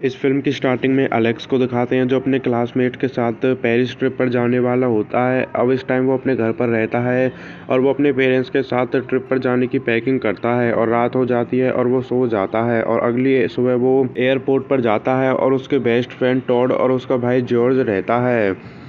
इस फिल्म की स्टार्टिंग में एलेक्स को दिखाते हैं जो अपने क्लासमेट के साथ पेरिस ट्रिप पर जाने वाला होता है। अब इस टाइम वो अपने घर पर रहता है और वो अपने पेरेंट्स के साथ ट्रिप पर जाने की पैकिंग करता है और रात हो जाती है और वो सो जाता है और अगली सुबह वो एयरपोर्ट पर जाता है और उसके बेस्ट फ्रेंड टॉड और उसका भाई जॉर्ज रहता है।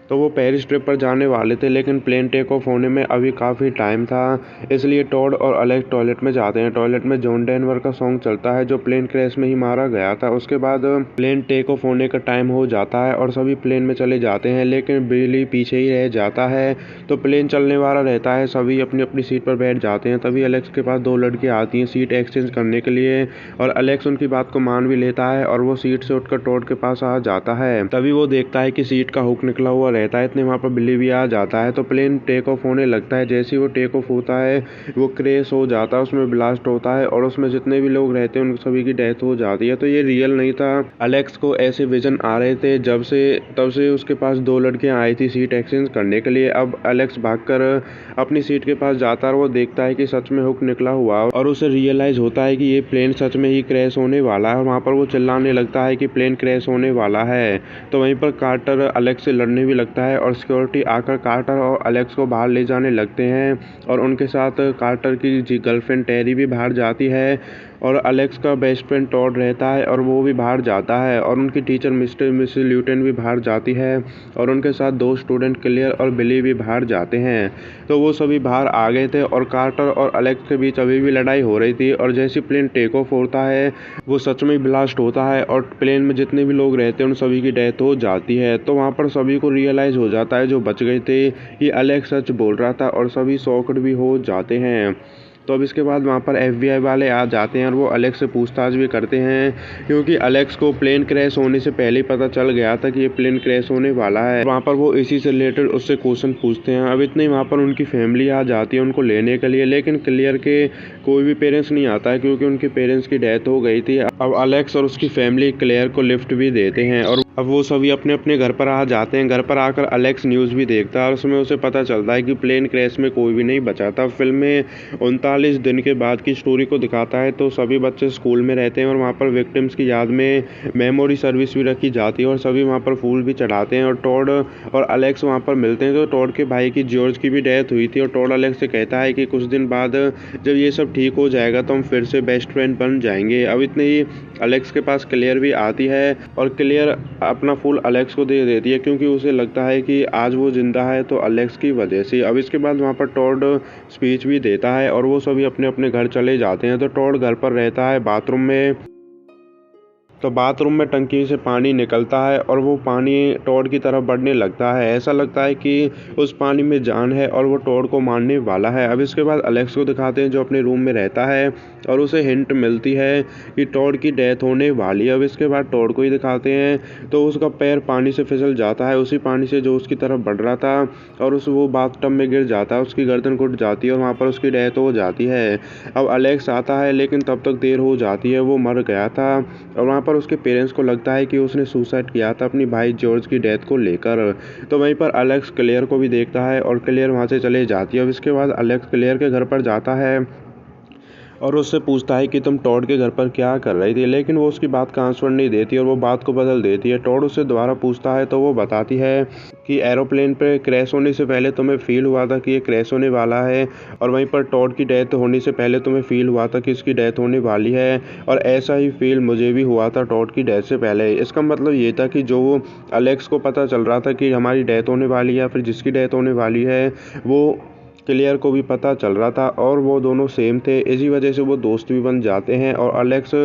तो वो पेरिस ट्रिप पर जाने वाले थे लेकिन प्लेन टेक ऑफ होने में अभी काफ़ी टाइम था, इसलिए टॉड और अलेक्स टॉयलेट में जाते हैं। टॉयलेट में जॉन डेनवर का सॉन्ग चलता है जो प्लेन क्रैश में ही मारा गया था। उसके बाद प्लेन टेक ऑफ होने का टाइम हो जाता है और सभी प्लेन में चले जाते हैं लेकिन बिली पीछे ही रह जाता है। तो प्लेन चलने वाला रहता है, सभी अपनी अपनी सीट पर बैठ जाते हैं। तभी अलेक्स के पास दो लड़कियाँ आती हैं सीट एक्सचेंज करने के लिए और अलेक्स उनकी बात को मान भी लेता है और वो सीट से उठकर टॉड के पास आ जाता है। तभी वो देखता है कि सीट का हुक निकला हुआ रहता है, इतने वहाँ पर बिल्ली भी आ जाता है। तो प्लेन टेक ऑफ होने लगता है। जैसे ही वो टेक ऑफ होता है वो क्रैश हो जाता है, उसमें ब्लास्ट होता है और उसमें जितने भी लोग रहते हैं उन सभी की डेथ हो जाती है। तो ये रियल नहीं था, अलेक्स को ऐसे विजन आ रहे थे तब से उसके पास दो लड़कियां आई थी सीट एक्सचेंज करने के लिए। अब अलेक्स भागकर अपनी सीट के पास जाता है और वो देखता है कि सच में हुक निकला हुआ और उसे रियलाइज होता है कि ये प्लेन सच में ही क्रैश होने वाला है और वहाँ पर वो चिल्लाने लगता है कि प्लेन क्रैश होने वाला है। तो वहीं पर कार्टर अलेक्स से लड़ने भी लगता है और सिक्योरिटी आकर कार्टर और अलेक्स को बाहर ले जाने लगते हैं और उनके साथ कार्टर की गर्लफ्रेंड टेरी भी बाहर जाती है और अलेक्स का बेस्ट फ्रेंड टॉड रहता है और वो भी बाहर जाता है और उनकी टीचर मिसेस ल्यूटन भी बाहर जाती है और उनके साथ दो स्टूडेंट क्लियर और बिली भी बाहर जाते हैं। तो वो सभी बाहर आ गए थे और कार्टर और अलेक्स के बीच अभी भी लड़ाई हो रही थी और जैसे प्लेन टेक ऑफ होता है वो सच में ब्लास्ट होता है और प्लेन में जितने भी लोग रहते हैं उन सभी की डेथ हो जाती है। तो वहाँ पर सभी को रियलाइज हो जाता है जो बच गए थे कि अलेक्स सच बोल रहा था और सभी शॉक्ड भी हो जाते हैं। तो अब इसके बाद वहाँ पर FBI वाले आ जाते हैं और वो अलेक्स से पूछताछ भी करते हैं क्योंकि अलेक्स को प्लेन क्रैश होने से पहले ही पता चल गया था कि ये प्लेन क्रैश होने वाला है। वहाँ पर वो इसी से रिलेटेड उससे क्वेश्चन पूछते हैं। अब इतने वहाँ पर उनकी फैमिली आ जाती है उनको लेने के लिए, लेकिन क्लियर के कोई भी पेरेंट्स नहीं आता है क्योंकि उनके पेरेंट्स की डेथ हो गई थी। अब अलेक्स और उसकी फैमिली क्लियर को लिफ्ट भी देते हैं और अब वो सभी अपने अपने घर पर आ जाते हैं। घर पर आकर अलेक्स न्यूज़ भी देखता है और उसमें उसे पता चलता है कि प्लेन क्रैश में कोई भी नहीं बचा था। फिल्म में 39 दिन के बाद की स्टोरी को दिखाता है। तो सभी बच्चे स्कूल में रहते हैं और वहाँ पर विक्टिम्स की याद में मेमोरी सर्विस भी रखी जाती है और सभी वहाँ पर फूल भी चढ़ाते हैं और टॉड और अलेक्स वहाँ पर मिलते हैं। तो टॉड के भाई की जॉर्ज की भी डेथ हुई थी और टॉड अलेक्स से कहता है कि कुछ दिन बाद जब ये सब ठीक हो जाएगा तो हम फिर से बेस्ट फ्रेंड बन जाएंगे। अब इतने ही अलेक्स के पास क्लियर भी आती है और क्लियर अपना फूल अलेक्स को दे देती है क्योंकि उसे लगता है कि आज वो जिंदा है तो अलेक्स की वजह से। अब इसके बाद वहाँ पर टॉड स्पीच भी देता है और वो सभी अपने अपने घर चले जाते हैं। तो टॉड घर पर रहता है बाथरूम में, तो बाथरूम में टंकी से पानी निकलता है और वो पानी टॉड की तरफ बढ़ने लगता है। ऐसा लगता है कि उस पानी में जान है और वो टॉड को मारने वाला है। अब इसके बाद अलेक्स को दिखाते हैं जो अपने रूम में रहता है और उसे हिंट मिलती है कि टॉड की डेथ होने वाली है। अब इसके बाद टॉड को ही दिखाते हैं तो उसका पैर पानी से फिसल जाता है, उसी पानी से जो उसकी तरफ बढ़ रहा था और वो बाथटब में गिर जाता है, उसकी गर्दन घुट जाती है और वहाँ पर उसकी डेथ हो जाती है। अब अलेक्स आता है लेकिन तब तक देर हो जाती है, वो मर गया था और वहाँ पर उसके पेरेंट्स को लगता है कि उसने सुसाइड किया था अपनी भाई जॉर्ज की डेथ को लेकर। तो वहीं पर अलेक्स क्लेयर को भी देखता है और क्लेयर वहाँ से चले जाती है। अब इसके बाद अलेक्स क्लेयर के घर पर जाता है और उससे पूछता है कि तुम टॉड के घर पर क्या कर रही थी, लेकिन वो उसकी बात का आंसर नहीं देती और वो बात को बदल देती है। टॉड उससे दोबारा पूछता है तो वो बताती है कि एरोप्लेन पे क्रैश होने से पहले तुम्हें फील हुआ था कि ये क्रैश होने वाला है और वहीं पर टॉड की डेथ होने से पहले तुम्हें फील हुआ था कि इसकी डेथ होने वाली है और ऐसा ही फील मुझे भी हुआ था टॉड की डेथ से पहले। इसका मतलब ये था कि जो अलेक्स को पता चल रहा था कि हमारी डेथ होने वाली है या फिर जिसकी डेथ होने वाली है वो क्लियर को भी पता चल रहा था और वो दोनों सेम थे। इसी वजह से वो दोस्त भी बन जाते हैं और अलेक्स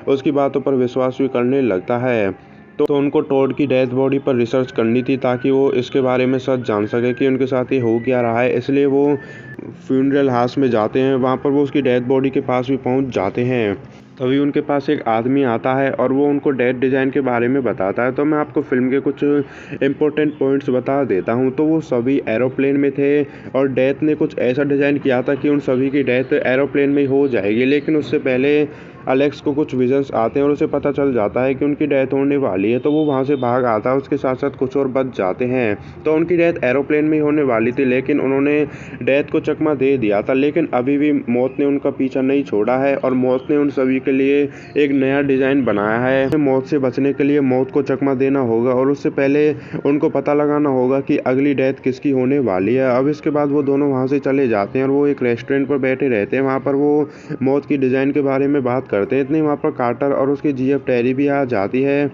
उसकी बातों पर विश्वास भी करने लगता है। तो उनको टॉड की डेथ बॉडी पर रिसर्च करनी थी ताकि वो इसके बारे में सच जान सके कि उनके साथ ये हो क्या रहा है, इसलिए वो फ्यूनरल हाउस में जाते हैं। वहाँ पर वो उसकी डेथ बॉडी के पास भी पहुँच जाते हैं। तभी उनके पास एक आदमी आता है और वो उनको डेथ डिज़ाइन के बारे में बताता है। तो मैं आपको फिल्म के कुछ इम्पोर्टेंट पॉइंट्स बता देता हूँ। तो वो सभी एरोप्लेन में थे और डेथ ने कुछ ऐसा डिज़ाइन किया था कि उन सभी की डेथ एरोप्लेन में ही हो जाएगी, लेकिन उससे पहले अलेक्स को कुछ विजन्स आते हैं और उसे पता चल जाता है कि उनकी डेथ होने वाली है। तो वो वहाँ से भाग आता है, उसके साथ साथ कुछ और बच जाते हैं। तो उनकी डेथ एरोप्लेन में ही होने वाली थी लेकिन उन्होंने डेथ को चकमा दे दिया था, लेकिन अभी भी मौत ने उनका पीछा नहीं छोड़ा है और मौत ने उन सभी के लिए एक नया डिज़ाइन बनाया है। मौत से बचने के लिए मौत को चकमा देना होगा और उससे पहले उनको पता लगाना होगा कि अगली डेथ किसकी होने वाली है। अब इसके बाद वो दोनों वहाँ से चले जाते हैं और वो एक रेस्टोरेंट पर बैठे रहते हैं। वहाँ पर वो मौत की डिज़ाइन के बारे में बात करते हैं। इतने वहाँ पर कार्टर और उसकी जीएफ टेरी भी आ जाती है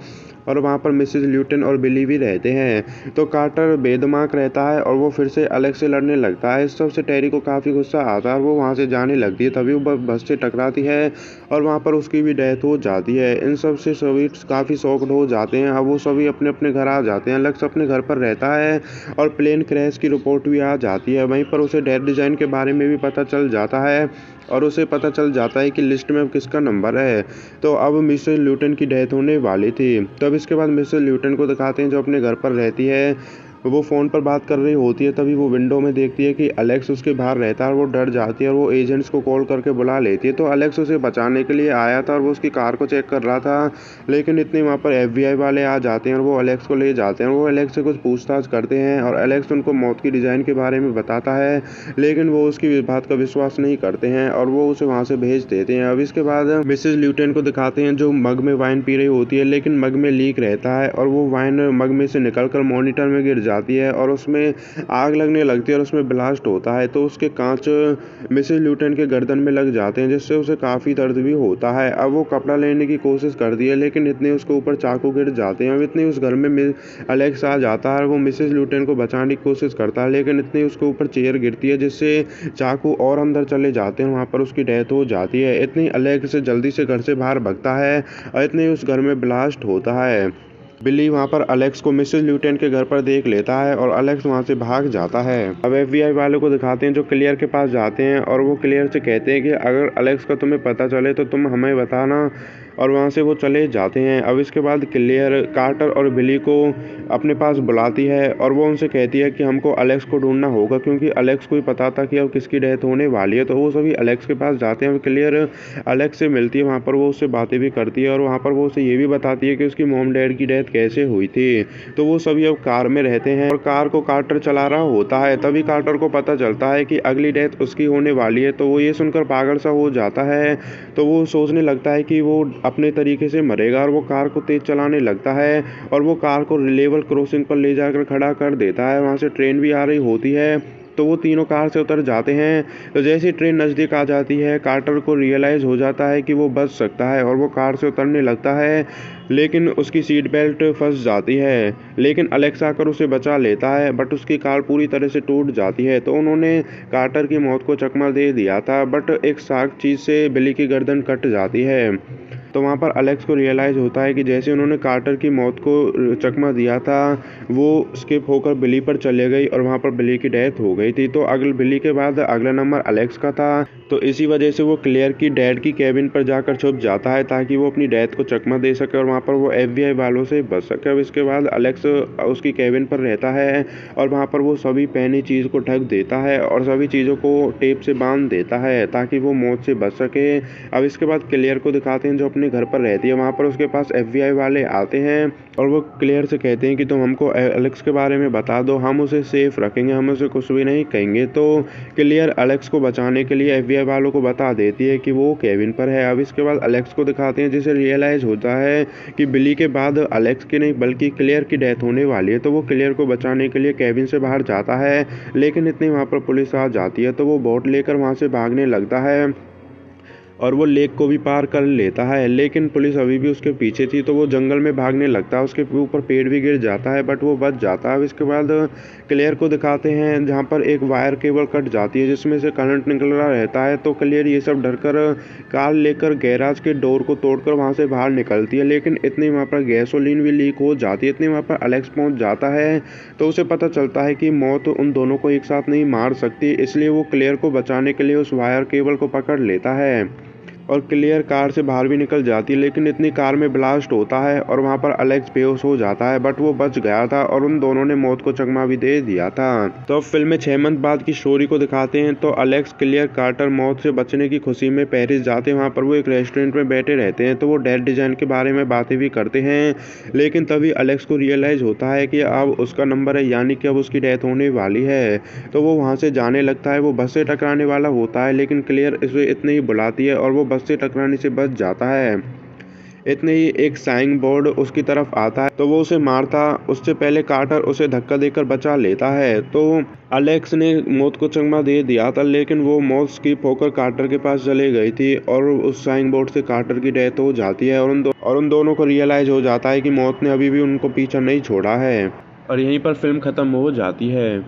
और वहाँ पर मिसेस ल्यूटन और बिली भी रहते हैं। तो कार्टर बेदिमाग रहता है और वो फिर से एलेक्स से लड़ने लगता है। इस सब से टेरी को काफ़ी गुस्सा आता है और वो वहाँ से जाने लगती है। तभी वो बस से टकराती है और वहाँ पर उसकी भी डेथ हो जाती है। इन सब से सभी काफ़ी शॉक्ड हो जाते हैं। अब वो सभी अपने अपने घर आ जाते हैं। एलेक्स अपने घर पर रहता है और प्लेन क्रैश की रिपोर्ट भी आ जाती है। वहीं पर उसे डेथ डिज़ाइन के बारे में भी पता चल जाता है और उसे पता चल जाता है कि लिस्ट में अब किसका नंबर है। तो अब मिसेस ल्यूटन की डेथ होने वाली थी। तब इसके बाद मिसेस ल्यूटन को दिखाते हैं जो अपने घर पर रहती है। वो फ़ोन पर बात कर रही होती है। तभी वो विंडो में देखती है कि एलेक्स उसके बाहर रहता है और वो डर जाती है और वो एजेंट्स को कॉल करके बुला लेती है। तो एलेक्स उसे बचाने के लिए आया था और वो उसकी कार को चेक कर रहा था, लेकिन इतने वहाँ पर एफबीआई वाले आ जाते हैं और वो एलेक्स को ले जाते हैं। वो एलेक्स से कुछ पूछताछ करते हैं और एलेक्स उनको मौत की डिज़ाइन के बारे में बताता है, लेकिन वो उसकी बात का विश्वास नहीं करते हैं और वो उसे वहाँ से भेज देते हैं। अब इसके बाद मिसेस ल्यूटन को दिखाते हैं जो मग में वाइन पी रही होती है, लेकिन मग में लीक रहता है और वो वाइन मग में से निकलकर मॉनिटर में गिर जाती है और उसमें आग लगने लगती है और उसमें ब्लास्ट होता है। तो उसके कांच मिसेस ल्यूटन के गर्दन में लग जाते हैं, जिससे उसे काफ़ी दर्द भी होता है। अब वो कपड़ा लेने की कोशिश करती है, लेकिन इतने उसके ऊपर चाकू गिर जाते हैं। अब इतने उस घर में एलेक्स आ जाता है और वो मिसेस ल्यूटन को बचाने की कोशिश करता है, लेकिन इतने उसके ऊपर चेयर गिरती है जिससे चाकू और अंदर चले जाते हैं। वहाँ पर उसकी डेथ हो जाती है। इतनी एलेक्स जल्दी से घर से बाहर भागता है और इतने उस घर में ब्लास्ट होता है। बिली वहाँ पर एलेक्स को मिसेस ल्यूटन के घर पर देख लेता है और एलेक्स वहाँ से भाग जाता है। अब एफबीआई वालों को दिखाते हैं जो क्लियर के पास जाते हैं और वो क्लियर से कहते हैं कि अगर एलेक्स का तुम्हें पता चले तो तुम हमें बताना, और वहाँ से वो चले जाते हैं। अब इसके बाद क्लियर कार्टर और बिली को अपने पास बुलाती है और वो उनसे कहती है कि हमको एलेक्स को ढूंढना होगा, क्योंकि एलेक्स को ही पता था कि अब किसकी डेथ होने वाली है। तो वो सभी एलेक्स के पास जाते हैं। क्लियर एलेक्स से मिलती है, वहाँ पर वो उससे बातें भी करती है और वहाँ पर वो उसे ये भी बताती है कि उसकी मॉम डैड की डेथ कैसे हुई थी। तो वो सभी अब कार में रहते हैं और कार को कार्टर चला रहा होता है। तभी कार्टर को पता चलता है कि अगली डेथ उसकी होने वाली है। तो वो ये सुनकर पागल सा हो जाता है। तो वो सोचने लगता है कि वो अपने तरीके से मरेगा और वो कार को तेज चलाने लगता है और वो कार को लेवल क्रॉसिंग पर ले जाकर खड़ा कर देता है। वहाँ से ट्रेन भी आ रही होती है। तो वो तीनों कार से उतर जाते हैं। तो जैसे ही ट्रेन नज़दीक आ जाती है, कार्टर को रियलाइज़ हो जाता है कि वो बच सकता है और वो कार से उतरने लगता है, लेकिन उसकी सीट बेल्ट फंस जाती है। लेकिन एलेक्स आकर उसे बचा लेता है, बट उसकी कार पूरी तरह से टूट जाती है। तो उन्होंने कार्टर की मौत को चकमा दे दिया था, बट एक शार्प चीज़ से बिली की गर्दन कट जाती है। तो वहाँ पर एलेक्स को रियलाइज़ होता है कि जैसे उन्होंने कार्टर की मौत को चकमा दिया था, वो स्किप होकर बिली पर चले गई और वहाँ पर बिली की डेथ हो गई थी। तो अगले बिली के बाद अगला नंबर एलेक्स का था। तो इसी वजह से वो क्लेयर की डैड की कैबिन पर जाकर छुप जाता है ताकि वो अपनी डेथ को चकमा दे सके और वहाँ पर वो एफबीआई वालों से बच सके। अब इसके बाद एलेक्स उसकी कैबिन पर रहता है और वहाँ पर वो सभी पहनी चीज़ को ढक देता है और सभी चीज़ों को टेप से बांध देता है ताकि वो मौत से बच सके। अब इसके बाद क्लेयर को दिखाते हैं जो अपने घर पर रहती है। वहाँ पर उसके पास एफबीआई वाले आते हैं और वो क्लेयर से कहते हैं कि तुम हमको एलेक्स के बारे में बता दो, हम उसे सेफ रखेंगे, हम उसे कुछ भी नहीं कहेंगे। तो क्लेयर एलेक्स को बचाने के लिए एफबीआई वालों को बता देती है कि वो केविन पर है। अब इसके बाद एलेक्स को दिखाते हैं जिसे रियलाइज़ होता है कि बिली के बाद एलेक्स की नहीं बल्कि क्लेयर की डेथ होने वाली है। तो वो क्लेयर को बचाने के लिए केबिन से बाहर जाता है, लेकिन इतनी वहाँ पर पुलिस आ जाती है तो वो बोट लेकर वहाँ से भागने लगता है और वो लेक को भी पार कर लेता है, लेकिन पुलिस अभी भी उसके पीछे थी। तो वो जंगल में भागने लगता है, उसके ऊपर पेड़ भी गिर जाता है बट वो बच जाता है। इसके बाद क्लेयर को दिखाते हैं जहाँ पर एक वायर केबल कट जाती है जिसमें से करंट निकल रहा रहता है। तो क्लेयर ये सब डरकर कार लेकर गैराज के डोर को तोड़कर वहाँ से बाहर निकलती है, लेकिन इतनी वहाँ पर गैसोलीन भी लीक हो जाती है। इतनी वहाँ पर एलेक्स पहुँच जाता है तो उसे पता चलता है कि मौत उन दोनों को एक साथ नहीं मार सकती, इसलिए वो क्लेयर को बचाने के लिए उस वायर केबल को पकड़ लेता है और क्लियर कार से बाहर भी निकल जाती है। लेकिन इतनी कार में ब्लास्ट होता है और वहाँ पर एलेक्स बेहोश हो जाता है, बट वो बच गया था और उन दोनों ने मौत को चकमा भी दे दिया था। तो अब फिल्म में 6 मंथ बाद की स्टोरी को दिखाते हैं। तो एलेक्स, क्लियर, कार्टर मौत से बचने की खुशी में पेरिस जाते हैं। वहाँ पर वो एक रेस्टोरेंट में बैठे रहते हैं तो वो डेथ डिजाइन के बारे में बातें भी करते हैं, लेकिन तभी एलेक्स को रियलाइज़ होता है कि अब उसका नंबर है, यानी कि अब उसकी डेथ होने वाली है। तो वो वहाँ से जाने लगता है। वो बस से टकराने वाला होता है, लेकिन क्लियर इसे इतने ही बुलाती है और वो बस बस से टकराने से बच जाता है। इतने ही एक साइन बोर्ड उसकी तरफ आता है तो वो उसे मारता उससे पहले कार्टर उसे धक्का देकर बचा लेता है। तो एलेक्स ने मौत को चकमा दे दिया था, लेकिन वो मौत स्किप होकर कार्टर के पास चले गई थी और उस साइन बोर्ड से कार्टर की डेथ हो जाती है और उन दोनों को रियलाइज हो जाता है कि मौत ने अभी भी उनको पीछा नहीं छोड़ा है। और यहीं पर फिल्म खत्म हो जाती है।